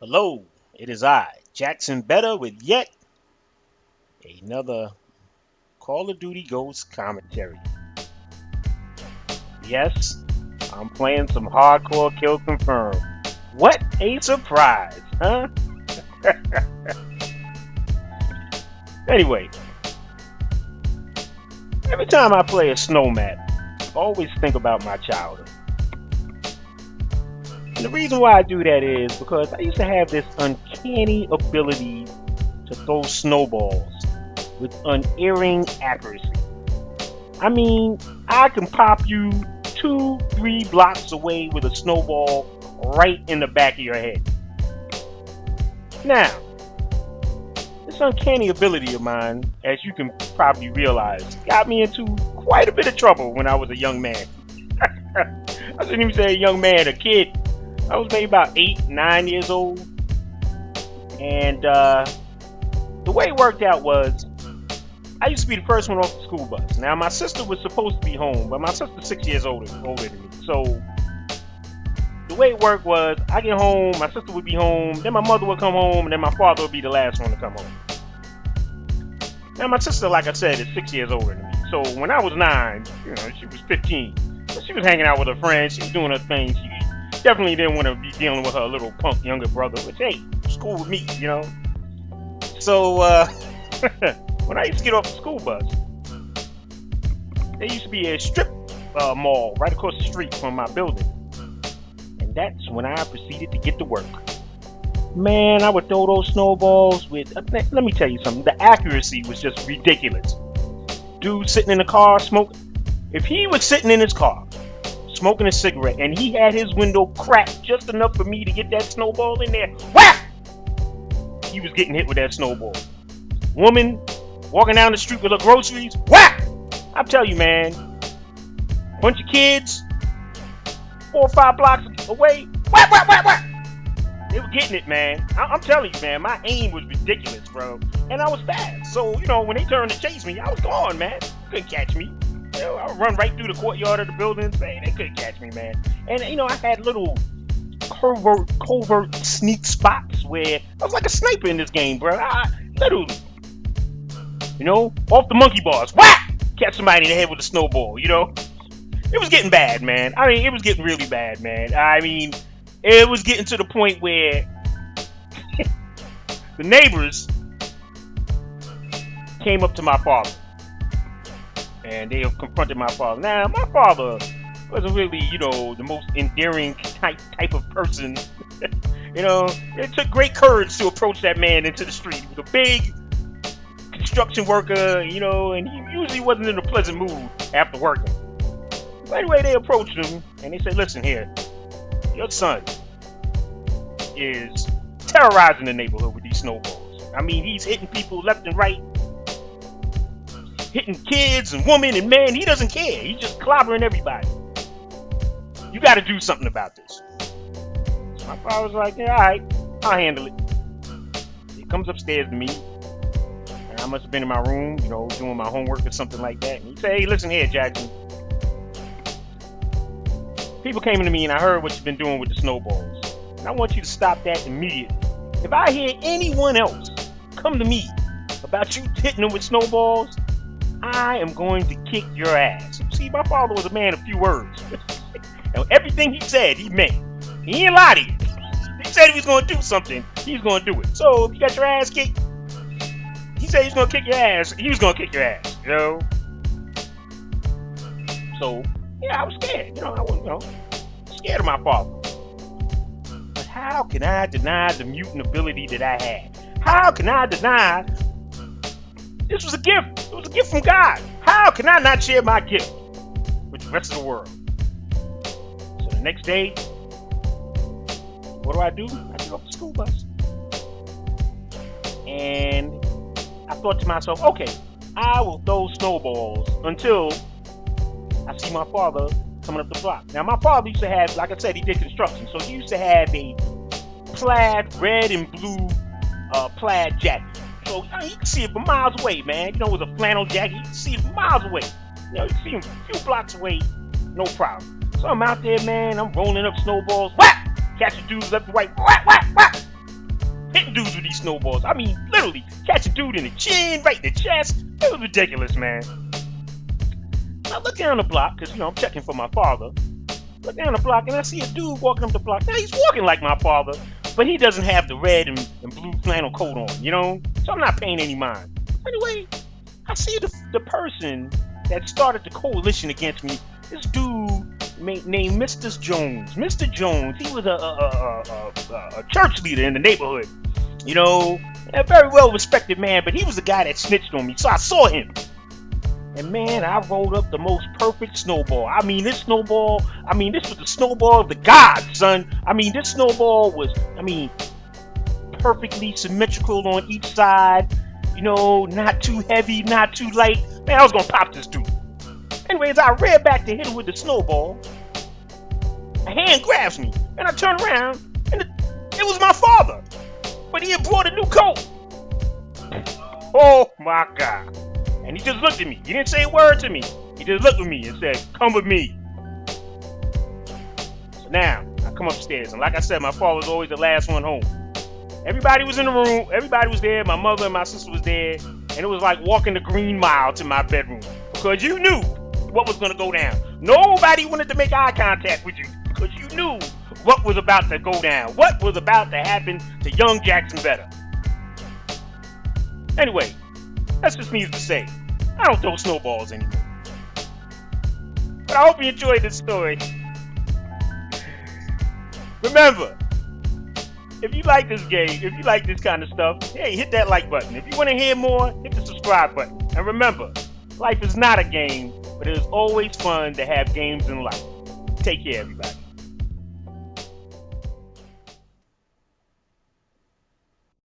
Hello, it is I, Jackson Better, with yet another Call of Duty Ghost commentary. Yes, I'm playing some hardcore kill confirmed. What a surprise, huh? Anyway, every time I play a snow map, I always think about my childhood. And the reason why I do that is because I used to have this uncanny ability to throw snowballs with unerring accuracy. I mean, I can pop you 2, 3 blocks away with a snowball right in the back of your head. Now, this uncanny ability of mine, as you can probably realize, got me into quite a bit of trouble when I was a young man. I shouldn't even say a young man, a kid. I was maybe about 8, 9 years old. And the way it worked out was, I used to be the first one off the school bus. Now, my sister was supposed to be home, but my sister's 6 years older than me. So, the way it worked was, I get home, my sister would be home, then my mother would come home, and then my father would be the last one to come home. Now, my sister, like I said, is 6 years older than me. So, when I was 9, she was 15. So she was hanging out with her friends, she was doing her thing. She definitely didn't want to be dealing with her little punk younger brother, which, hey, it's cool with me, So, when I used to get off the school bus, there used to be a strip mall right across the street from my building. And that's when I proceeded to get to work. Man, I would throw those snowballs with, let me tell you something, the accuracy was just ridiculous. Dude sitting in the car smoking. If he was sitting in his car, smoking a cigarette, and he had his window cracked just enough for me to get that snowball in there, whack! He was getting hit with that snowball. Woman walking down the street with her groceries, whack! I tell you, man, bunch of kids, 4 or 5 blocks away, whack, whack, whack, whack! They were getting it, man. I'm telling you, man, my aim was ridiculous, bro. And I was fast. So, when they turned to chase me, I was gone, man. Couldn't catch me. I would run right through the courtyard of the building. Man, they couldn't catch me, man. And, I had little covert sneak spots where I was like a sniper in this game, bro. Literally. Off the monkey bars. Whack! Catch somebody in the head with a snowball, It was getting bad, man. I mean, it was getting really bad, man. I mean, it was getting to the point where the neighbors came up to my father. And they have confronted my father. Now, my father wasn't really, the most endearing type of person. It took great courage to approach that man into the street. He was a big construction worker, and he usually wasn't in a pleasant mood after working. But anyway, they approached him, and they said, listen here, your son is terrorizing the neighborhood with these snowballs. I mean, he's hitting people left and right, hitting kids and women and men. He doesn't care. He's just clobbering everybody. You got to do something about this. So my father was like, yeah, all right, I'll handle it. He comes upstairs to me. And I must have been in my room, doing my homework or something like that. And he said, hey, listen here, Jackson. People came to me and I heard what you've been doing with the snowballs. And I want you to stop that immediately. If I hear anyone else come to me about you hitting them with snowballs, I am going to kick your ass. See, my father was a man of few words. And everything he said, he meant. He ain't lie to you. He said he was going to do something, he's going to do it. So if you got your ass kicked, he said he's going to kick your ass, he was going to kick your ass, So, yeah, I was scared. I was, scared of my father. But how can I deny the mutant ability that I had? How can I deny this was a gift? It was a gift from God. How can I not share my gift with the rest of the world? So the next day, what do? I get off the school bus. And I thought to myself, okay, I will throw snowballs until I see my father coming up the block. Now, my father used to have, like I said, he did construction. So he used to have a plaid, red and blue plaid jacket. So you can see it from miles away, man. It was a flannel jacket. You can see it from miles away. You can see him a few blocks away, no problem. So I'm out there, man. I'm rolling up snowballs. Whack! Catching dudes left and right. Whack, whack, whack! hitting dudes with these snowballs. I mean, literally catch a dude in the chin, right in the chest. It was ridiculous, man. I look down the block, because, I'm checking for my father. Look down the block, and I see a dude walking up the block. Now, he's walking like my father, but he doesn't have the red and blue flannel coat on, So I'm not paying any mind. Anyway, I see the person that started the coalition against me. This dude named Mr. Jones. Mr. Jones, he was a church leader in the neighborhood. A very well-respected man, but he was the guy that snitched on me. So I saw him. And man, I rolled up the most perfect snowball. This was the snowball of the gods, son. This snowball was, perfectly symmetrical on each side. Not too heavy, not too light. Man, I was gonna pop this dude. Anyways, I ran back to hit him with the snowball. A hand grabs me, and I turn around, and it was my father. But he had brought a new coat. Oh my God. And he just looked at me. He didn't say a word to me. He just looked at me and said, "Come with me." So now, I come upstairs, and like I said, my father was always the last one home. Everybody was in the room. Everybody was there. My mother and my sister was there. And it was like walking the Green Mile to my bedroom. Because you knew what was going to go down. Nobody wanted to make eye contact with you. Because you knew what was about to go down. What was about to happen to young Jackson Better. Anyway, that's just needless to say. I don't throw snowballs anymore. But I hope you enjoyed this story. Remember, if you like this game, if you like this kind of stuff, hey, hit that like button. If you want to hear more, hit the subscribe button. And remember, life is not a game, but it is always fun to have games in life. Take care, everybody.